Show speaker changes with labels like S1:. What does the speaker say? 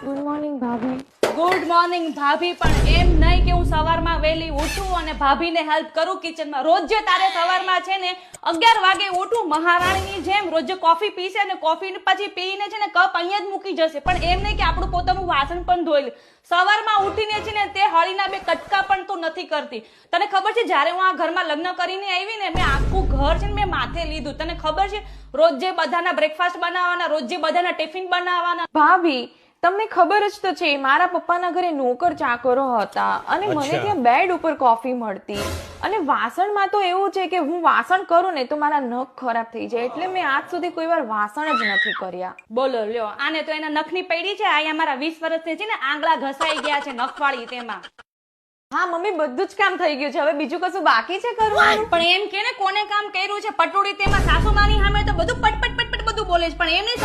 S1: Good morning ભાભી.
S2: Good morning ભાભી, પણ એમ નહીં કે હું સવારમાં વહેલી ઉઠું અને ભાભીને હેલ્પ કરું કિચનમાં. રોજ જે તારે સવારમાં છે ને 11 વાગે ઉઠું મહારાણીની જેમ, રોજ કોફી પીશે અને કોફી પછી પીને છે ને કપ અહીંયા જ મૂકી જશે, પણ એમ નહીં કે આપણું પોતાનું વાસણ પણ ધોઈ લે. સવારમાં ઉઠીને છે ને તે હળીના 2 કટકા પણ તું નથી કરતી. તને ખબર છે જ્યારે હું આ ઘરમાં લગ્ન કરીને આવી ને, મેં આખું ઘર છે ને મેં માથે લીધું. તને ખબર છે રોજ જે બધાના બ્રેકફાસ્ટ બનાવવાના, રોજ જે બધાના ટિફિન બનાવવાના.
S1: ભાભી તમને ખબર જ તો છે મારા પપ્પાના ઘરે નોકર ચાકરો હતા અને મને ત્યાં બેડ ઉપર કોફી મળતી. અને વાસણમાં તો એવું છે કે હું વાસણ કરું ને તો મારા નખ ખરાબ થઈ જાય, એટલે મેં આજ સુધી કોઈ વાર વાસણ જ નથી કર્યા.
S2: બોલો લ્યો, આને તો એના નખની પડી છે. અહીંયા મારા 20 વર્ષથી છે ને આંગળા ઘસાઈ ગયા છે નખવાળી તેમાં.
S1: હા મમ્મી, બધું જ કામ થઈ ગયું છે, હવે બીજું કશું બાકી છે કરવાનું?
S2: પણ એમ કે ને કોને કામ કર્યું છે પટોળી તેમાં સાસુમાની સામે તો બધું પટ પટ પટ પટ બધું બોલે છે, પણ એમ નહીં